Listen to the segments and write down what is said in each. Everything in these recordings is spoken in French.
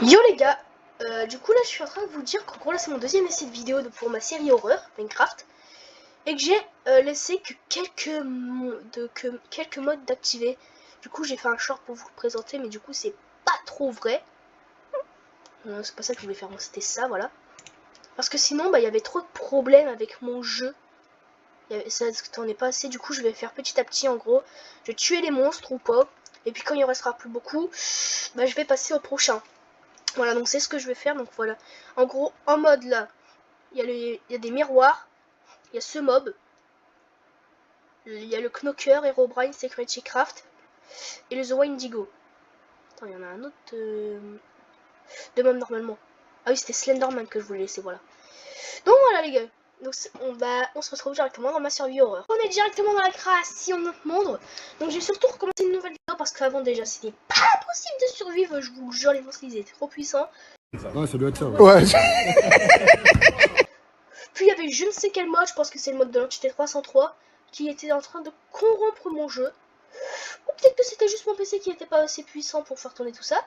Yo les gars, du coup là je suis en train de vous dire qu'en gros là c'est mon deuxième essai de vidéo pour ma série horreur Minecraft et que j'ai laissé que quelques modes d'activer. Du coup j'ai fait un short pour vous le présenter, mais du coup c'est pas trop vrai. C'est pas ça que je voulais faire, c'était ça, voilà. Parce que sinon il y avait trop de problèmes avec mon jeu. Ça n'en est pas assez, du coup je vais faire petit à petit. En gros je vais tuer les monstres ou pas, et puis quand il en restera plus beaucoup, je vais passer au prochain. Voilà, donc c'est ce que je vais faire. Donc voilà, en gros, en mode là, il y a des miroirs, il y a ce mob, il y a le Knocker, Herobrine, Security Craft et le The Windigo. Attends, il y en a un autre de mob normalement. Ah oui, c'était Slenderman que je voulais laisser, voilà. Donc voilà les gars, donc on se retrouve directement dans ma survie horreur. On est directement dans la création de notre monde. Donc j'ai surtout recommencé une nouvelle vidéo parce qu'avant déjà c'était pas possible de survivre, je vous le jure, les monstres ils étaient trop puissants. Ouais, ça doit être ça. Ouais. Puis il y avait je ne sais quel mode, je pense que c'est le mode de l'entité 303, qui était en train de corrompre mon jeu. Ou peut-être que c'était juste mon PC qui n'était pas assez puissant pour faire tourner tout ça.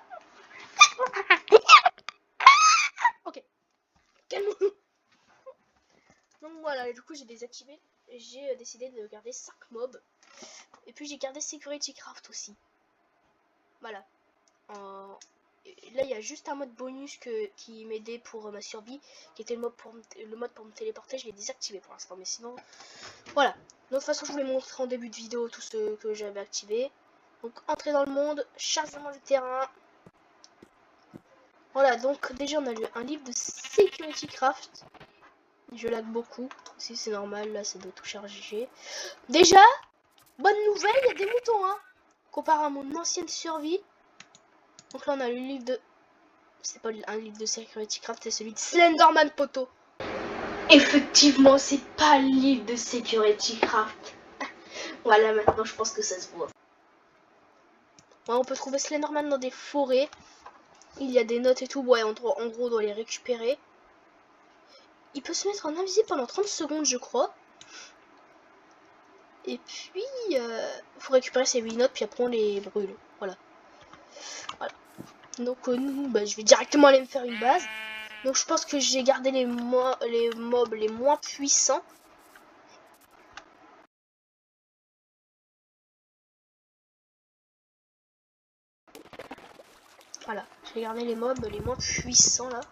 Ok, calme-nous. Donc voilà, et du coup j'ai désactivé, j'ai décidé de garder 5 mobs. Et puis j'ai gardé Security Craft aussi. Voilà. Là il y a juste un mode bonus qui m'aidait pour ma survie, qui était le mode pour me téléporter. Je l'ai désactivé pour l'instant, mais sinon voilà. De toute façon je vous l'ai montré en début de vidéo tout ce que j'avais activé. Donc entrer dans le monde, chargement du terrain. Voilà, donc déjà on a lu un livre de Security Craft. Je lag beaucoup, si c'est normal, là ça doit tout charger. Déjà, bonne nouvelle, il y a des moutons hein, comparé à mon ancienne survie. Donc là on a le livre de... C'est pas un livre de Security Craft, c'est celui de Slenderman Poto. Effectivement, c'est pas le livre de Security Craft. Voilà, maintenant je pense que ça se voit. Ouais, on peut trouver Slenderman dans des forêts. Il y a des notes et tout. Ouais, en gros on doit les récupérer. Il peut se mettre en invisible pendant 30 secondes, je crois. Et puis, faut récupérer ces 8 notes, puis après on les brûle. Voilà. Voilà. Donc nous, je vais directement aller me faire une base. Donc je pense que j'ai gardé les mobs les moins puissants. Voilà, j'ai gardé les mobs les moins puissants là.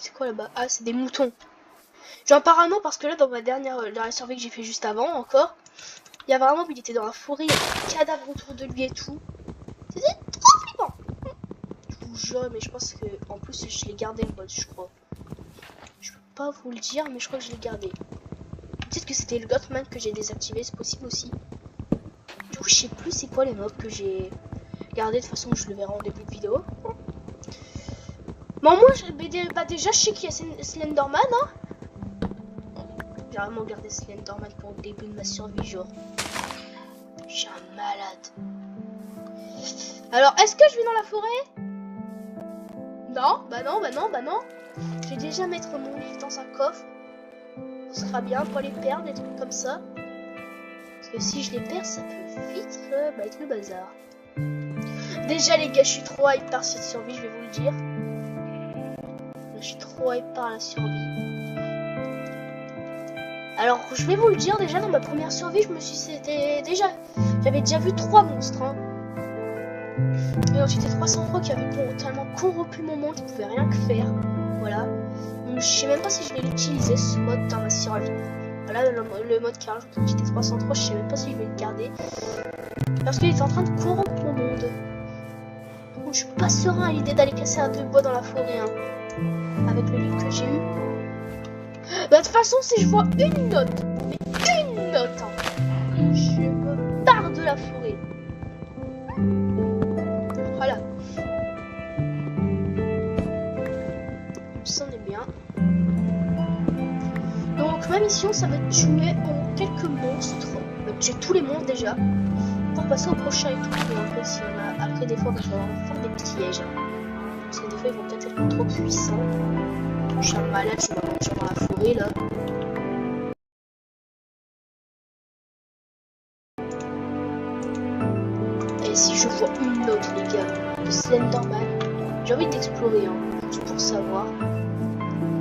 C'est quoi là-bas? Ah, c'est des moutons. J'ai un parano parce que là, dans la survie que j'ai fait juste avant encore, il y avait un mob, il était dans la forêt, il y avait un cadavre autour de lui et tout. C'était trop flippant. Je vous jure, mais je pense que en plus je l'ai gardé le mode, je crois. Je peux pas vous le dire, mais je crois que je l'ai gardé. Peut-être que c'était le Gothman que j'ai désactivé, c'est possible aussi. Du coup, je sais plus c'est quoi les mobs que j'ai gardé. De toute façon, je le verrai en début de vidéo. Bon, moi, déjà, je sais qu'il y a Slenderman, hein. J'ai vraiment gardé Slenderman pour le début de ma survie, genre. Je suis un malade. Alors, est-ce que je vais dans la forêt? Non, bah non. Je vais déjà mettre mon livre dans un coffre. Ce sera bien pour les perdre, des trucs comme ça. Parce que si je les perds, ça peut vite être le bazar. Déjà, les gars, je suis trop hype par cette survie, je vais vous le dire. Je suis trop hype par la survie. Alors, je vais vous le dire, déjà, dans ma première survie, j'avais déjà vu 3 monstres, hein. Et ensuite, c'était 303 qui avait totalement corrompu mon monde, qui pouvait rien que faire. Voilà. Donc, je sais même pas si je vais l'utiliser, ce mode, dans ma survie. Voilà, le mode 15, j'étais 303, je sais même pas si je vais le garder. Parce qu'il est en train de corrompre mon monde. Donc, je suis pas serein à l'idée d'aller casser un 2 bois dans la forêt, hein. Avec le livre que j'ai eu. De toute façon, si je vois une note, mais une note, hein, je me barre de la forêt. Voilà. Ça en est bien. Donc ma mission, ça va être de tuer quelques monstres. Tuer tous les monstres déjà. Pour passer au prochain et tout. Et après, si on a... après des fois, je vais faire des pièges. Parce que des fois, ils vont peut-être être trop puissants. Je suis un malade, je vais m'aventurer dans la forêt là. Et si je vois une note, les gars, de Slenderman, J'ai envie d'explorer, hein, juste pour savoir.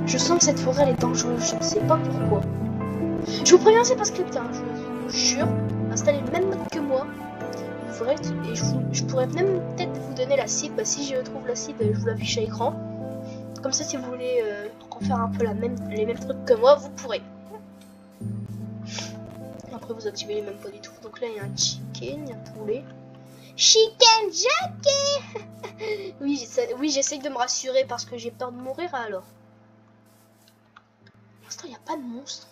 Je sens que cette forêt elle est dangereuse, je ne sais pas pourquoi. Je vous préviens, c'est pas scripté, hein, je vous jure. Installez le même mode que moi. Vous verrez, et je pourrais même peut-être vous donner la cible. Bah, si je trouve la cible, je vous l'affiche à l'écran. Comme ça, si vous voulez refaire un peu les mêmes trucs que moi, vous pourrez. Après, vous activez les mêmes pas du tout. Donc là, il y a un chicken, il y a un poulet. Chicken Jackie. Oui, j'essaye de me rassurer parce que j'ai peur de mourir alors. Pour l'instant, il n'y a pas de monstre.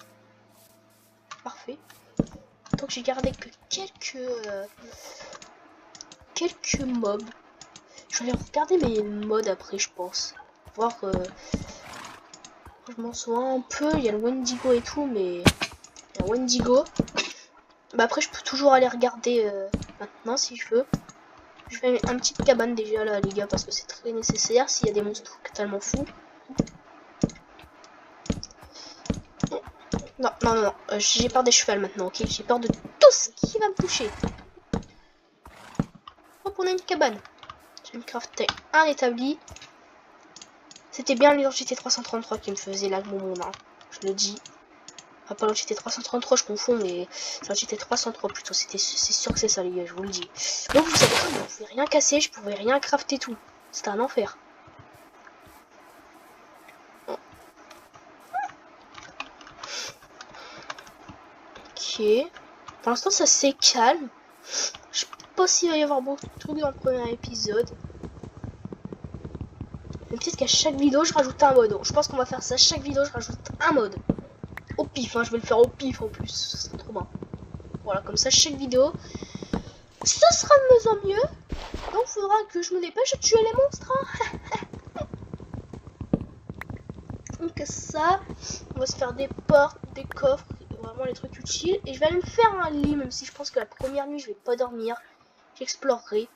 Parfait. Donc j'ai gardé que quelques mobs. Je vais regarder mes mods après, je pense. Voir je m'en souviens un peu. Il y a le Wendigo et tout, mais il y a Wendigo. Bah après, je peux toujours aller regarder maintenant si je veux. Je vais mettre un petit cabane déjà là, les gars, parce que c'est très nécessaire s'il y a des monstres totalement fous. Non, non, non, non. J'ai peur des chevals maintenant, ok? J'ai peur de tout ce qui va me toucher. Hop, on a une cabane. Je vais me crafter un établi. C'était bien l'identité 333 qui me faisait là mon monde, hein. Je le dis. Ah, pas l'identité 333, je confonds, mais l'identité 303 plutôt. C'est sûr que c'est ça, les gars, je vous le dis. Donc, vous savez quoi, je pouvais rien casser, je pouvais rien crafter tout. C'était un enfer. Ok. Pour l'instant, ça c'est calme. Je sais pas s'il va y avoir beaucoup de trucs dans le premier épisode. Mais peut-être qu'à chaque vidéo, je rajoute un mode. Je pense qu'on va faire ça. Chaque vidéo, je rajoute un mode. Au pif, hein. Je vais le faire au pif en plus. Ce sera trop bien. Voilà, comme ça, chaque vidéo, ça sera de mieux en mieux. Donc, il faudra que je me dépêche de tuer les monstres. Hein. Donc, ça, on va se faire des portes, des coffres. Vraiment les trucs utiles. Et je vais aller me faire un lit, même si je pense que la première nuit, je vais pas dormir. J'explorerai.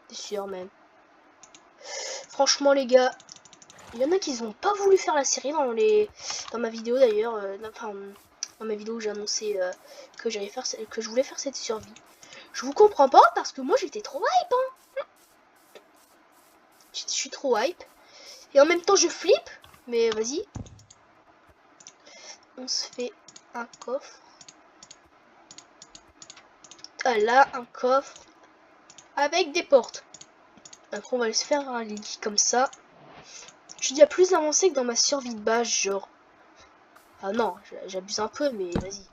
C'est sûr, même. Franchement, les gars, il y en a qui n'ont pas voulu faire la série dans ma vidéo d'ailleurs. Enfin, dans ma vidéo où j'ai annoncé que je voulais faire cette survie. Je vous comprends pas parce que moi j'étais trop hype. Hein. Je suis trop hype. Et en même temps, je flippe. Mais vas-y. On se fait un coffre. Ah là, un coffre. Avec des portes. Après, on va se faire un lit comme ça. Je suis déjà plus avancé que dans ma survie de base, genre. Ah non, j'abuse un peu, mais vas-y.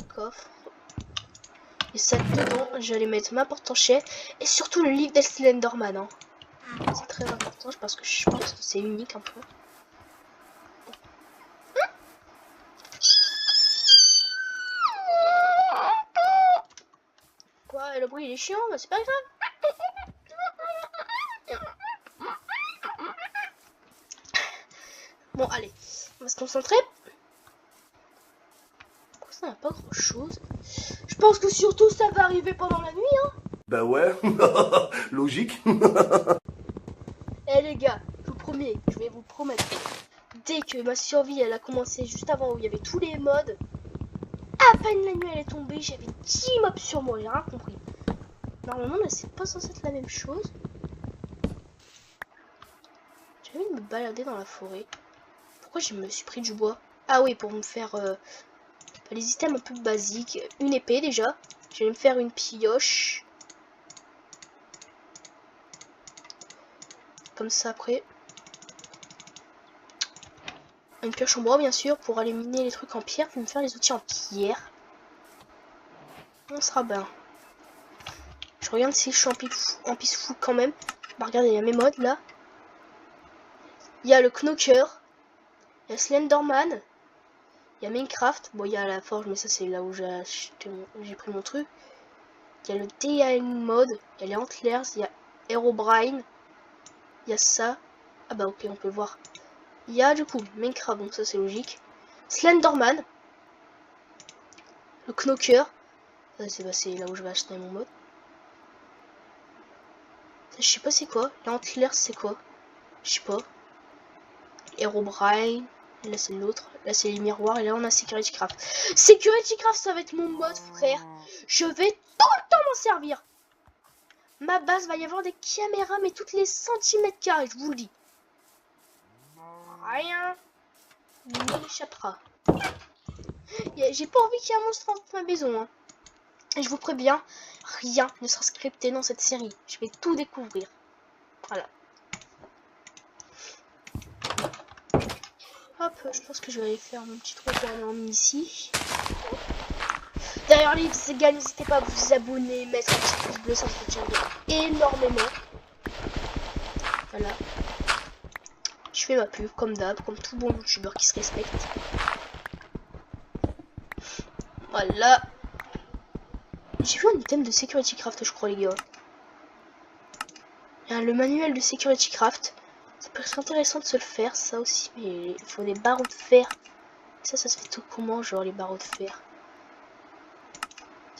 Coffre. Et ça dedans, j'allais mettre ma porte en chai. Et surtout le livre d'El Slenderman. Hein. C'est très important parce que je pense que c'est unique un peu. Quoi, le bruit il est chiant, bah, c'est pas grave. Bon, allez, on va se concentrer. Pourquoi ça n'a pas grand chose? Je pense que surtout ça va arriver pendant la nuit, hein. Bah ouais, logique. Eh les gars, je vous promets, je vais vous promettre. Dès que ma survie elle a commencé juste avant où il y avait tous les modes, à peine la nuit elle est tombée, j'avais 10 mobs sur moi, j'ai rien compris. Normalement là c'est pas censé être la même chose. J'ai envie de me balader dans la forêt. Pourquoi je me suis pris du bois? Ah oui, pour me faire les items un peu basiques. Une épée déjà. Je vais me faire une pioche. Comme ça après. Une pioche en bois bien sûr pour aller miner les trucs en pierre. Puis me faire les outils en pierre. On sera bien. Je regarde si je suis en peaceful quand même. Bah regardez, il y a mes modes là. Il y a le Knocker. Il y a Slenderman. Il y a Minecraft. Bon, il y a la forge, mais ça c'est là où j'ai pris mon truc. Il y a le DIY mode. Il y a les Antlers. Il y a Herobrine. Il y a ça. Ah bah ok, on peut voir. Il y a du coup Minecraft, donc ça c'est logique. Slenderman. Le Knocker. Ça c'est là où je vais acheter mon mode. Ça, je sais pas c'est quoi. Les Antlers c'est quoi? Je sais pas. Herobrine. Là c'est l'autre. Là c'est les miroirs. Et là on a Security Craft. Security Craft ça va être mon mode frère. Je vais tout le temps m'en servir. ma base va y avoir des caméras, mais toutes les centimètres carrés, je vous le dis. Rien ne m'échappera. J'ai pas envie qu'il y ait un monstre dans ma maison. Hein. Et je vous préviens, rien ne sera scripté dans cette série. Je vais tout découvrir. Voilà. Hop, je pense que je vais aller faire mon petit trou pour aller en ici. D'ailleurs, les gars, n'hésitez pas à vous abonner, mettre un petit pouce bleu, ça me soutiendrait énormément. Voilà. Je fais ma pub, comme d'hab, comme tout bon youtubeur qui se respecte. Voilà. J'ai vu un item de Security Craft, je crois, les gars. Il y a le manuel de Security Craft. Ça peut être intéressant de se le faire, ça aussi. Mais il faut des barreaux de fer. Ça se fait tout comment, genre les barreaux de fer?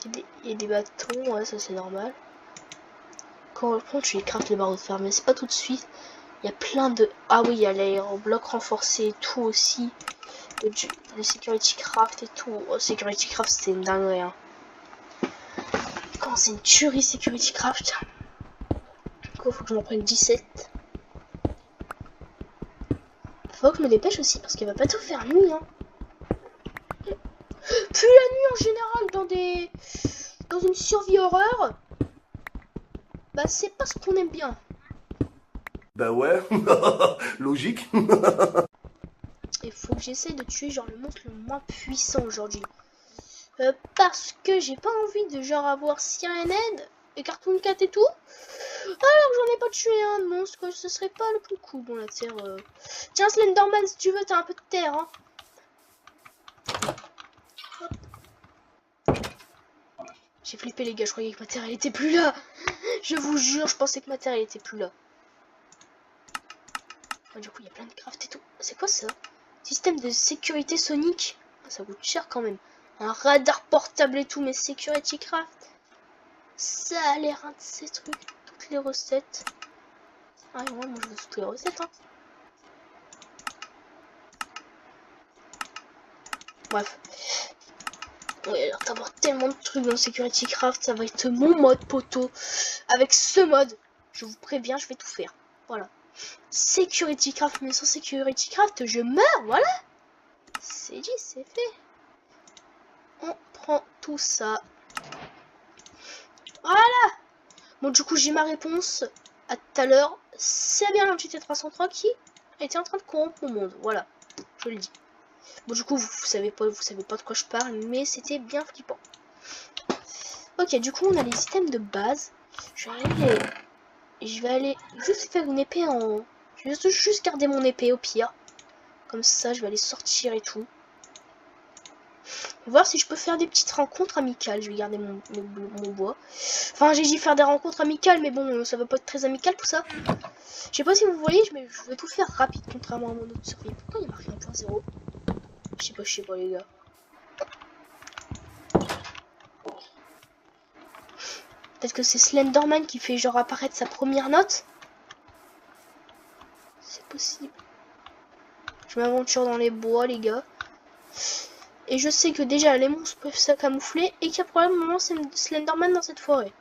Il y a des bâtons, ouais, ça c'est normal. Quand on reprend, tu les craftes les barreaux de fer, mais c'est pas tout de suite. Il y a plein de... Ah oui, il y a l'aérobloc renforcé et tout aussi. Le Security Craft et tout. Oh, Security Craft, c'est une dinguerie. Hein. Quand c'est une tuerie Security Craft. Faut que je m'en prenne 17. Faut que je me dépêche aussi parce qu'elle va pas tout faire nuit. Hein. Puis la nuit en général dans une survie horreur, bah c'est pas ce qu'on aime bien. Bah ouais, logique. Il faut que j'essaye de tuer genre le monstre le moins puissant aujourd'hui. Parce que j'ai pas envie de genre avoir CNN et Cartoon Cat et tout. Alors j'en ai pas tué un de monstre, quoi. Ce serait pas le plus cool. Bon la terre. Tiens Slenderman si tu veux, t'as un peu de terre hein. J'ai flippé les gars, je croyais que ma terre elle était plus là. Je vous jure, je pensais que ma terre elle était plus là. Ah, du coup il y a plein de craft et tout. C'est quoi ça? Système de sécurité Sonic. Ah, ça coûte cher quand même. Un radar portable et tout, mais Security Craft. Ça a l'air un de ces trucs. Toutes les recettes. Ah ouais, moi je veux toutes les recettes hein. Bref. Ouais, alors d'avoir tellement de trucs dans Security Craft, ça va être mon mode poteau. Avec ce mode, je vous préviens, je vais tout faire. Voilà. Security Craft, mais sans Security Craft, je meurs, voilà. C'est dit, c'est fait. On prend tout ça. Voilà. Bon, du coup, j'ai ma réponse à tout à l'heure. C'est bien l'entité 303 qui était en train de corrompre mon monde. Voilà, je le dis. Bon, du coup, vous savez pas de quoi je parle, mais c'était bien flippant. Ok, du coup, on a les items de base. Je vais aller juste faire une épée en... Je vais juste garder mon épée au pire. Comme ça, je vais aller sortir et tout. Voir si je peux faire des petites rencontres amicales. Je vais garder mon bois. Enfin, j'ai dit faire des rencontres amicales, mais bon, ça va pas être très amical tout ça. Je sais pas si vous voyez, mais je vais tout faire rapide, contrairement à mon autre survie. Pourquoi il y a marqué 1.0? Je sais pas les gars. Peut-être que c'est Slenderman qui fait genre apparaître sa première note. C'est possible. Je m'aventure dans les bois les gars. Et je sais que déjà les monstres peuvent se camoufler et qu'il y a probablement Slenderman dans cette forêt.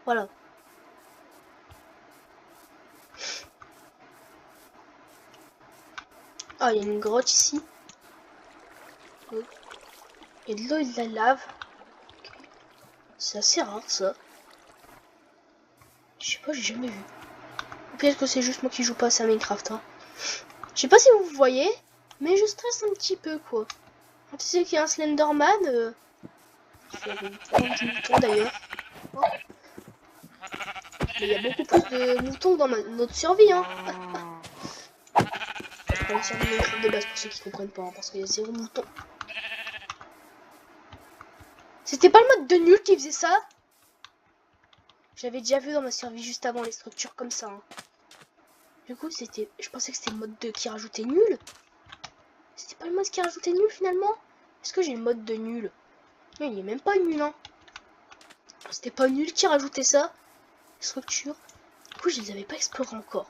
Voilà. Ah, il y a une grotte ici. Il y a de l'eau et de la lave. Okay. C'est assez rare ça. Je sais pas, j'ai jamais vu. Ou peut-être que c'est juste moi qui joue pas assez à Minecraft. Hein. Je sais pas si vous voyez, mais je stresse un petit peu quoi. Quand tu sais qu'il y a un Slenderman, il y avait beaucoup de moutons d'ailleurs. Oh. Il y a beaucoup plus de moutons dans notre survie. Hein. Dans la survie de base pour ceux qui comprennent pas, hein, parce qu'il y a 0 moutons. C'était pas le mode de nul qui faisait ça? J'avais déjà vu dans ma survie juste avant les structures comme ça. Hein. Du coup, c'était. Je pensais que c'était le mode 2 qui rajoutait nul. C'était pas le mode qui rajoutait nul finalement? Est-ce que j'ai le mode de nul? Non, il est même pas nul, hein. C'était pas nul qui rajoutait ça. Les structures. Du coup, je les avais pas explorées encore.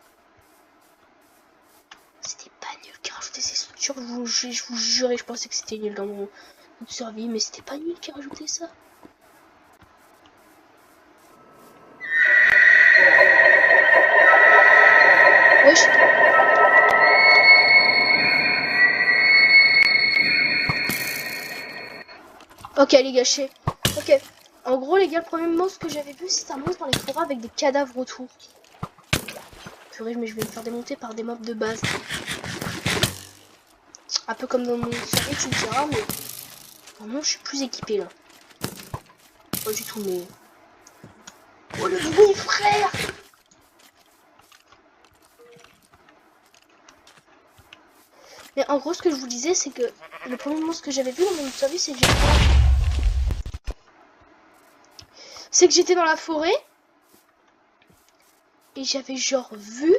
C'était pas nul qui rajoutait ces structures. Je vous jurais, je pensais que c'était nul dans mon survie, mais c'était pas nul qui rajoutait ça. Wesh. Ok les gars, ok. En gros les gars, le premier monstre que j'avais vu, c'était un monstre dans les forêts avec des cadavres autour. Purée, mais je vais me faire démonter par des mobs de base. Un peu comme dans mon série, tu me diras, mais non, je suis plus équipé là. Pas du tout, mais... Oh le bruit, frère! Mais en gros, ce que je vous disais, c'est que le premier monstre que j'avais vu dans mon service, c'est que j'étais dans la forêt et j'avais genre vu.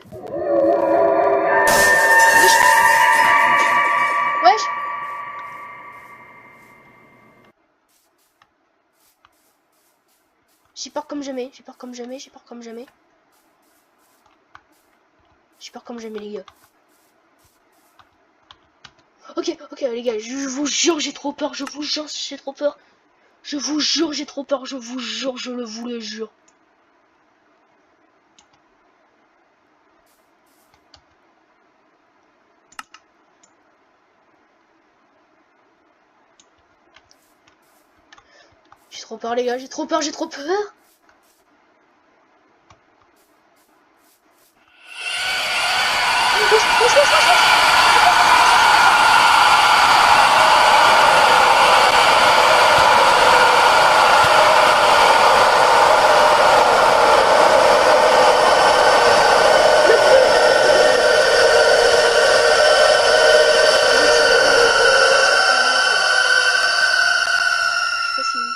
Wesh. Wesh. J'ai peur comme jamais, j'ai peur comme jamais, j'ai peur comme jamais. J'ai peur comme jamais les gars. Ok, les gars, je vous jure, j'ai trop peur, je vous jure, j'ai trop peur. Je vous jure, j'ai trop peur, je vous jure, je vous le jure. J'ai trop peur les gars, j'ai trop peur, j'ai trop peur.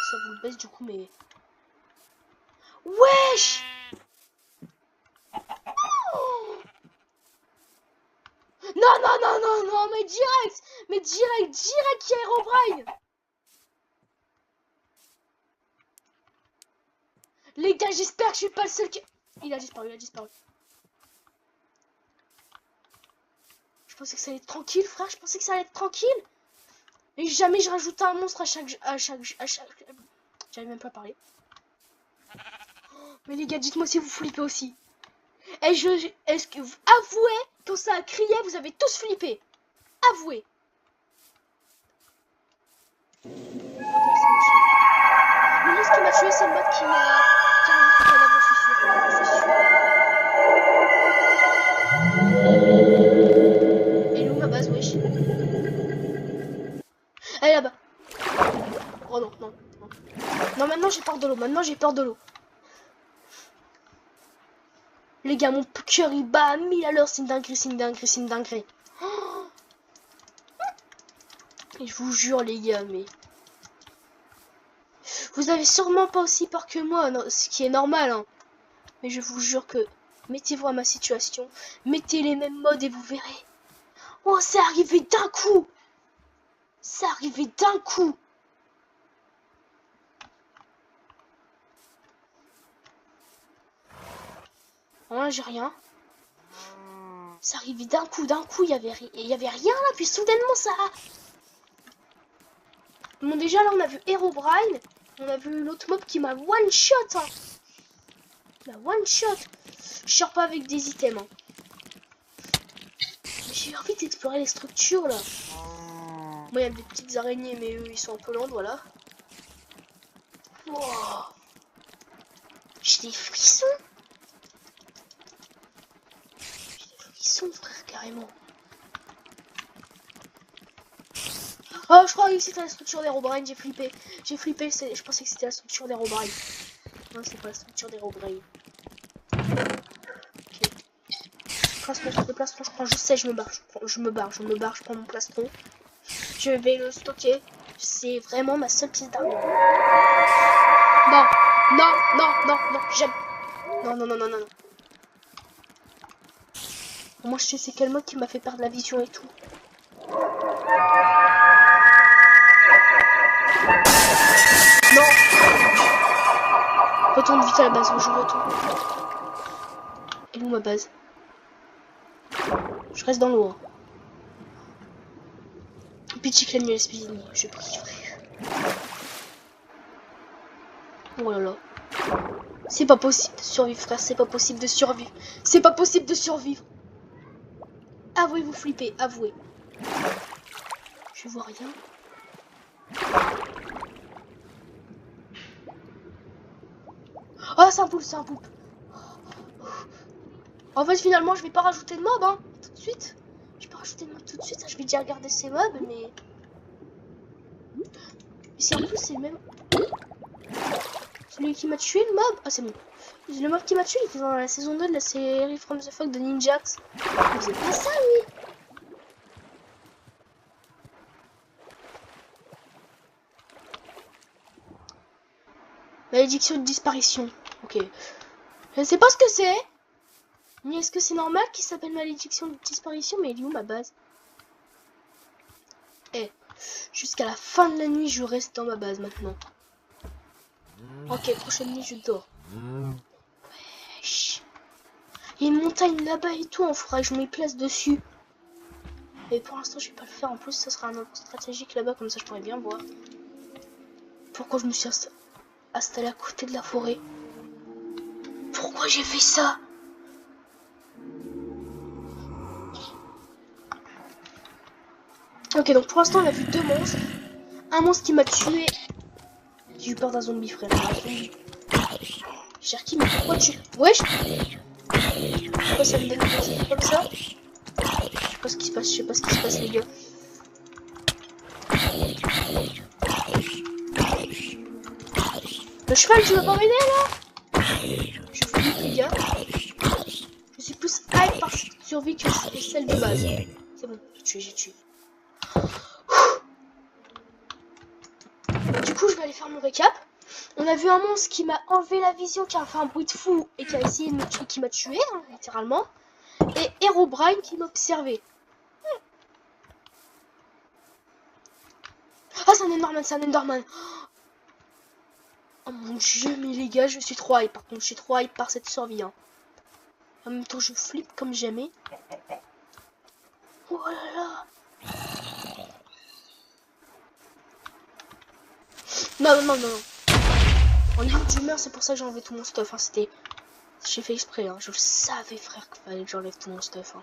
Ça vous le baisse du coup, mais... Wesh! Non, mais direct! Direct, Herobrine! Les gars, j'espère que je suis pas le seul qui... Il a disparu. Je pensais que ça allait être tranquille, frère, Et jamais je rajoutais un monstre à chaque... J'arrive même pas à parler. Mais les gars, dites-moi si vous flippez aussi. Est-ce que vous avouez quand ça a crié, vous avez tous flippé? Avouez. Ok, le monstre qui m'a tué, c'est le mode qui m'a rajouté le cadavre, je suis sûr. Elle est où ma base, wesh? Elle est là-bas. Oh non. Non, maintenant j'ai peur de l'eau. Les gars, mon cœur il bat à 1000 à l'heure, c'est une dinguerie. Oh, et je vous jure les gars, mais... Vous avez sûrement pas aussi peur que moi, non, ce qui est normal, hein. Mais je vous jure que... Mettez-vous à ma situation, mettez les mêmes modes et vous verrez. Oh, c'est arrivé d'un coup. Hein, j'ai rien. Ça arrivait d'un coup, il y avait rien là, puis soudainement ça... Bon déjà là on a vu Herobrine, on a vu l'autre mob qui m'a one shot, hein. Je sors pas avec des items, hein. J'ai envie d'explorer les structures là. Moi il y a des petites araignées mais eux ils sont un peu lents, voilà. Wow. J'ai des frissons. Frère, carrément. Oh, je crois que c'était la structure d'Herobrine, j'ai flippé, je pensais que c'était la structure d'Herobrine. Non, c'est pas la structure d'Herobrine. Ok. Plastron, je prends, je sais, je me barre, je prends mon plastron. Je vais le stocker, c'est vraiment ma seule pièce d'argent. Non, j'aime. Non. Moi je sais c'est quel mode qui m'a fait perdre la vision et tout. Non. Retourne vite à la base, je retourne. Et où ma base? Je reste dans l'eau. Hein. Petit l'ennemi l'esprit, je prie frère. Oh là là. C'est pas possible de survivre frère, c'est pas possible de survivre. Avouez, vous flippez, avouez. Je vois rien. Oh, c'est un poulpe, c'est un poulpe. En fait, finalement, je vais pas rajouter de mob, hein, tout de suite. Je vais pas rajouter de mob tout de suite, je vais déjà regarder ces mobs, mais... si en plus, c'est le même... Celui qui m'a tué, le mob. Ah, c'est bon. Le mob qui m'a tué, il était dans la saison 2 de la série From the Fog de Ninjax. Il faisait pas ça, lui. Malédiction de disparition. Ok. Je ne sais pas ce que c'est. Ni est-ce que c'est normal qu'il s'appelle malédiction de disparition, mais il est où ma base? Eh, jusqu'à la fin de la nuit, je reste dans ma base maintenant. Ok, prochaine nuit, je dors. Wesh. Il y a une montagne là-bas et tout, il faudra que je me place dessus. Mais pour l'instant, je vais pas le faire. En plus, ça sera un endroit stratégique là-bas, comme ça je pourrais bien voir. Pourquoi je me suis installé à côté de la forêt? Pourquoi j'ai fait ça? Ok, donc pour l'instant, on a vu 2 monstres. Un monstre qui m'a tué. J'ai eu peur d'un zombie, frère. Cherki, mais pourquoi tu... Wesh. Pourquoi ça me donne des comme ça? Je sais pas ce qui se passe, je sais pas ce qui se passe, les gars. Le cheval, tu veux pas m'aider là? Je flippe, les gars. Je suis plus hype par cette survie que celle de base. C'est bon, j'ai tué. Du coup, je vais aller faire mon récap. On a vu un monstre qui m'a enlevé la vision, qui a fait un bruit de fou et qui a essayé de me tuer, qui m'a tué, hein, littéralement. Et Herobrine qui m'observait. Ah, c'est un Enderman, c'est un Enderman. Oh mon dieu, mais les gars, je suis trop hype. Par contre, je suis trop hype par cette survie. Hein. En même temps, je flippe comme jamais. Oh là là. Non. En niveau d'humeur, c'est pour ça que j'ai enlevé tout mon stuff. Hein. C'était... J'ai fait exprès. Hein. Je le savais, frère, qu'il fallait que j'enlève tout mon stuff. Hein.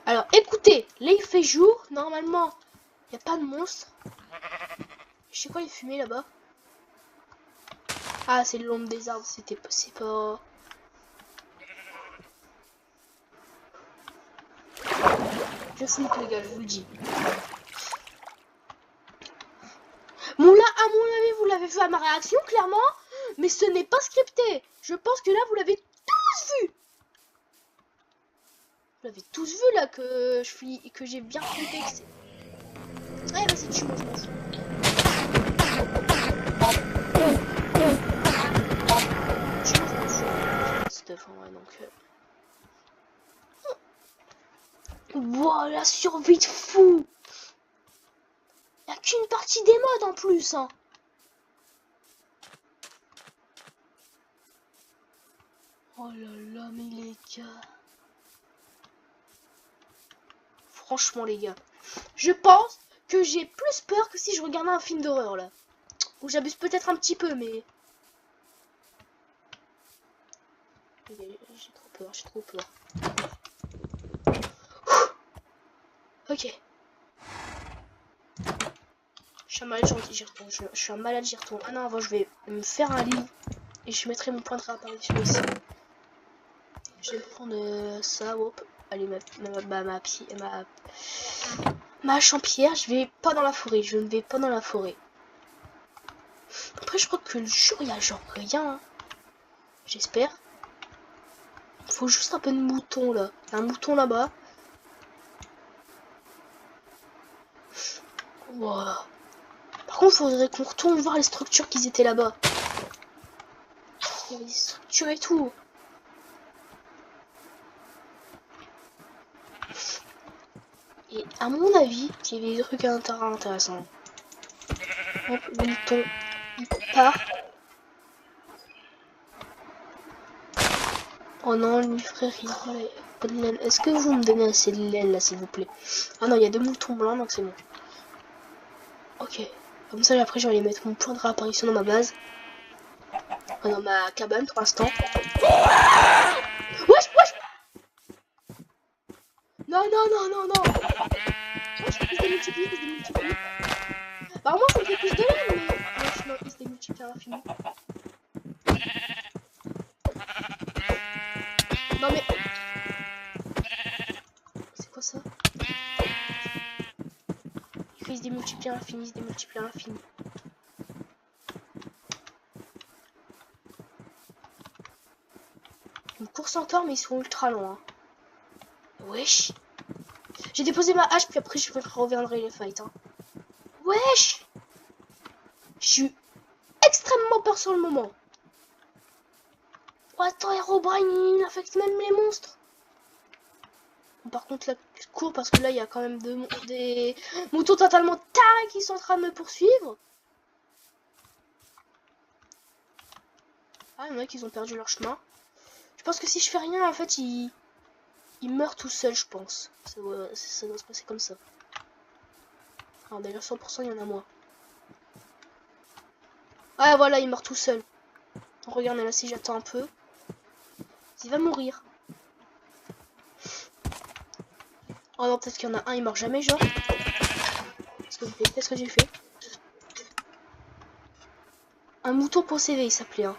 Alors, écoutez. Là, il fait jour. Normalement, il n'y a pas de monstre. Je sais quoi, il fumait là-bas. Ah, c'est l'ombre des arbres. C'est pas... Je flippe, les gars, je vous le dis. Bon là, à mon avis, vous l'avez vu à ma réaction, clairement. Mais ce n'est pas scripté. Je pense que là, vous l'avez tous vu. Vous l'avez tous vu, là, que j'ai bien flippé. Ouais, vas-y, tue-moi, je m'en fous. Stuff, en vrai, donc... Voilà, survie de fou. Il n'y a qu'une partie des modes en plus, hein. Oh là là, mais les gars. Franchement, les gars. Je pense que j'ai plus peur que si je regardais un film d'horreur, là. Ou j'abuse peut-être un petit peu, mais... J'ai trop peur. Ok. Je suis un malade, j'y retourne. Je suis un malade, j'y retourne. Ah non, avant, je vais me faire un lit. Et je mettrai mon point de réapparition ici. Je vais prendre ça, hop. Allez, ma hache en pierre. Je vais pas dans la forêt. Je ne vais pas dans la forêt. Après, je crois que le jour, il y a genre rien. Hein. J'espère. Faut juste un peu de mouton, là. Il y a un mouton là-bas. Voilà. Par contre, faudrait qu'on retourne voir les structures qu'ils étaient là-bas. Il y avait des structures et tout. Et à mon avis, il y avait des trucs intéressants. Hop, le mouton, il part. Oh non, lui frère, il a pas de laine. Est-ce que vous me donnez assez de laine là, s'il vous plaît? Ah non, il y a 2 moutons blancs, donc c'est bon. Ok. Comme ça, après, je vais aller mettre mon point de réapparition dans ma base. Dans ma cabane pour l'instant. Wesh! Non, non, non, non, non. Oh, je fais des multiplies, il se démultiplie. Bah, moi, ça me fait plus de laine, mais... Non, il se démultiplie à l'infini. Non, mais... C'est quoi ça? Il se démultiplie à l'infini, il se démultiplie à l'infini. Une course encore, mais ils sont ultra loin. Wesh. J'ai déposé ma hache, puis après je reviendrai les fights. Hein. Wesh. Je suis extrêmement peur sur le moment. Oh, attends, Herobrine, il affecte même les monstres. Par contre, là, je cours parce que là, il y a quand même des moutons totalement tarés qui sont en train de me poursuivre. Ah, il y en a qui ont perdu leur chemin. Je pense que si je fais rien, en fait, ils meurent tout seuls, je pense. Ça doit se passer comme ça. Alors d'ailleurs, 100%, il y en a moins. Ah, voilà, il meurt tout seul. Regardez là, si j'attends un peu. Il va mourir. Oh non, peut-être qu'il y en a un, il meurt jamais, genre. Qu'est-ce que j'ai fait? Un mouton possédé, il s'appelait. Hein.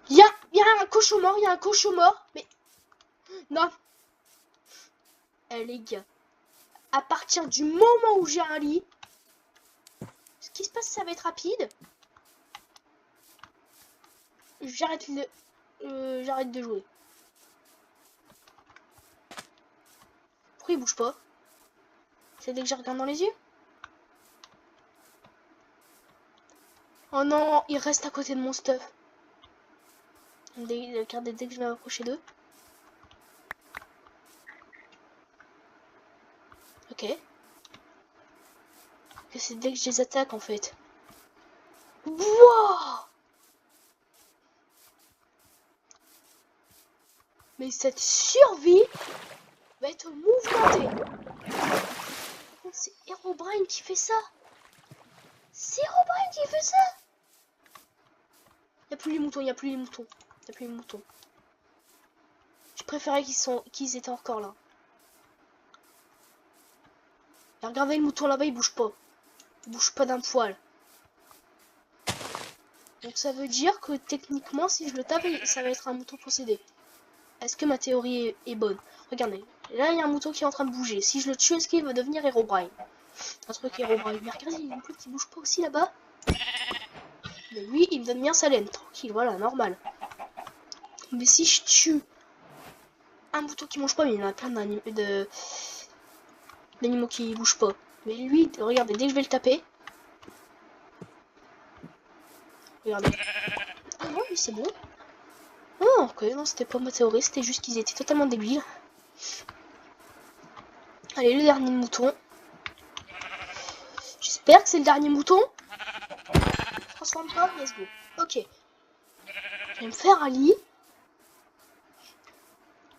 Il y a un cochon mort, il y a un cochon mort. Mais... Non. Eh les gars. À partir du moment où j'ai un lit... Ce qui se passe, ça va être rapide. J'arrête de jouer. Pourquoi il bouge pas? C'est dès que je regarde dans les yeux? Oh non, il reste à côté de mon stuff. Regardez, dès que je vais m'approcher d'eux. Ok. C'est dès que je les attaque en fait. Wow! Mais cette survie va être mouvementée. C'est Herobrine qui fait ça. C'est Herobrine qui fait ça. Il n'y a plus les moutons, il n'y a plus les moutons. Il n'y a plus les moutons. Je préférais qu'ils étaient encore là. Et regardez le mouton là-bas, il bouge pas. Il bouge pas d'un poil. Donc ça veut dire que techniquement, si je le tape, ça va être un mouton possédé. Est-ce que ma théorie est bonne? Regardez, là il y a un mouton qui est en train de bouger. Si je le tue, est-ce qu'il va devenir Herobrine? Un truc Herobrine. Mais regardez, il y a une poule qui bouge pas aussi là-bas. Mais lui, il me donne bien sa laine. Tranquille, voilà, normal. Mais si je tue un mouton qui mange pas, mais il y en a plein d'animaux qui bougent pas. Mais lui, regardez, dès que je vais le taper... Regardez. Ah non, lui c'est bon. Oh, ok, non, c'était pas ma théorie, c'était juste qu'ils étaient totalement débiles. Allez, le dernier mouton. J'espère que c'est le dernier mouton. Transforme pas, let's go. Ok. Je vais me faire un lit.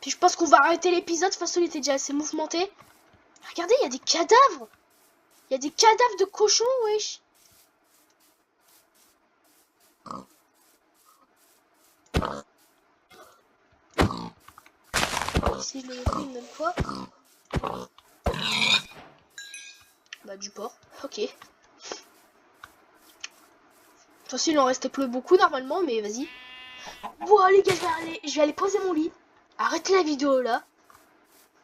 Puis je pense qu'on va arrêter l'épisode, de toute façon il était déjà assez mouvementé. Regardez, il y a des cadavres. Il y a des cadavres de cochons, wesh. Si je le fais, il me donne quoi? Bah du porc, ok. De toute façon il en restait plus beaucoup normalement, mais vas-y. Bon les gars, je vais aller poser mon lit. Arrêtez la vidéo là.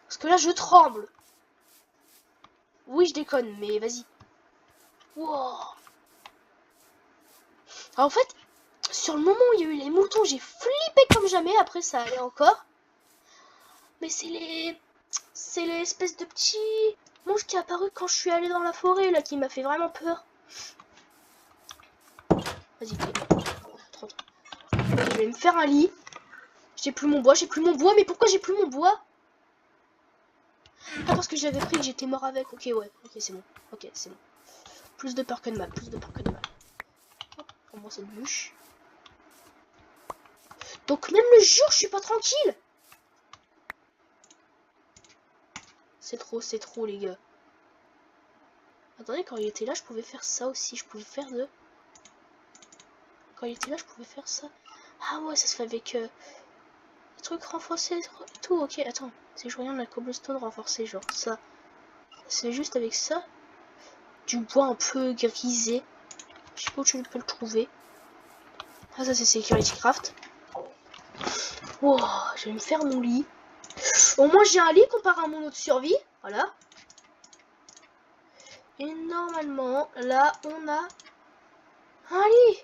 Parce que là je tremble. Oui je déconne, mais vas-y. Wow. Alors, en fait, sur le moment où il y a eu les moutons, j'ai flippé comme jamais. Après ça allait encore. Mais c'est l'espèce de petit monstre qui est apparu quand je suis allé dans la forêt là qui m'a fait vraiment peur. Vas-y, je vais me faire un lit. J'ai plus mon bois, mais pourquoi j'ai plus mon bois? Ah, parce que j'avais pris que j'étais mort avec. Ok, ouais, ok, c'est bon. Ok, c'est bon. Plus de peur que de mal, plus de peur que de mal. Hop, pour moi cette bûche. Donc même le jour, je suis pas tranquille. C'est trop les gars. Attendez, quand il était là, je pouvais faire ça aussi. Je pouvais faire de... Quand il était là, je pouvais faire ça. Ah ouais, ça se fait avec... truc renforcé et tout. Ok, attends. Si je regarde la cobblestone renforcée, genre ça. C'est juste avec ça. Du bois un peu grisé. Je sais pas où tu peux le trouver. Ah, ça c'est Security Craft. Wow, je vais me faire mon lit. Au moins j'ai un lit comparé à mon autre survie. Voilà. Et normalement, là, on a un lit.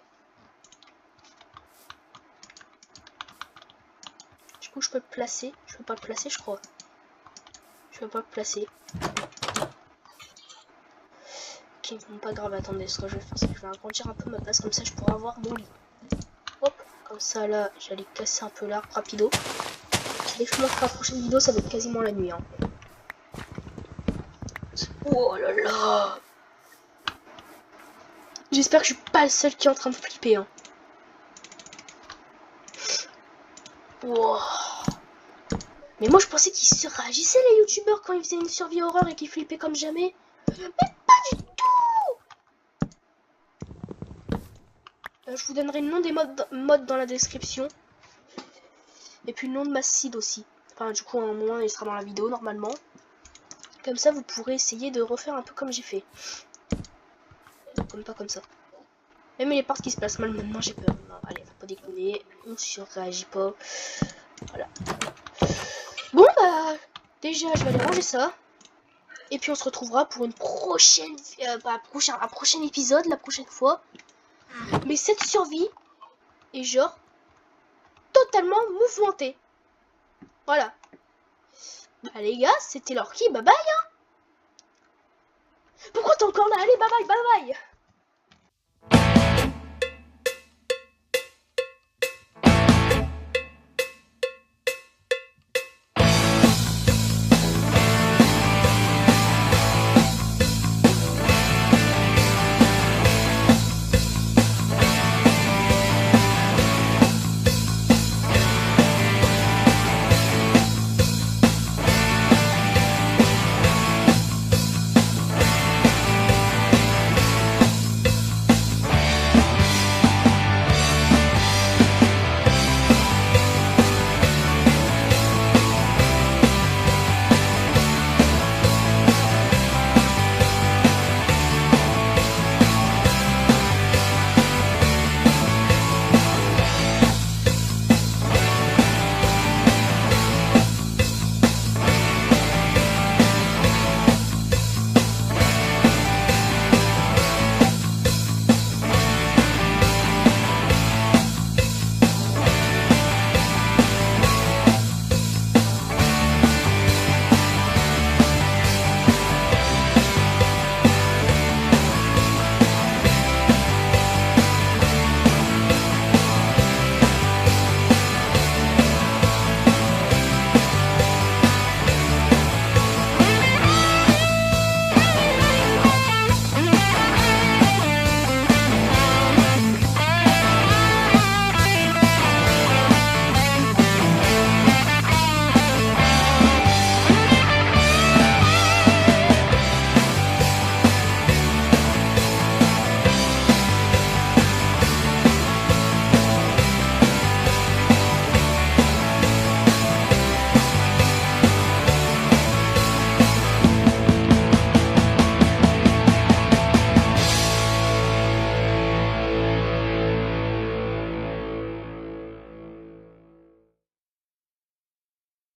Du coup, je peux le placer. Je peux pas le placer, je crois. Je peux pas le placer. Ok, bon, pas grave. Attendez, ce que je vais faire, c'est que je vais agrandir un peu ma place. Comme ça, je pourrai avoir mon lit. Hop, comme ça, là, j'allais casser un peu l'arbre rapido. Dès que je montre la prochaine vidéo, ça va être quasiment la nuit. Hein. Oh là là. J'espère que je suis pas le seul qui est en train de flipper. Hein. Wow. Mais moi je pensais qu'ils se réagissaient les youtubeurs quand ils faisaient une survie horreur et qu'ils flippaient comme jamais. Mais pas du tout. Je vous donnerai le nom des mods dans la description. Et puis le nom de ma seed aussi. Enfin du coup à un moment il sera dans la vidéo normalement. Comme ça vous pourrez essayer de refaire un peu comme j'ai fait. Comme pas comme ça. Même les parts qui se placent mal maintenant j'ai peur. Non allez faut pas déconner. On surréagit pas. Voilà. Bon bah déjà je vais aller ranger ça. Et puis on se retrouvera pour une prochaine un prochain épisode la prochaine fois. Mais cette survie est genre totalement mouvementée. Voilà. Bah les gars, c'était Lorky, bye bye hein. Pourquoi t'es encore là? Allez bye bye bye bye.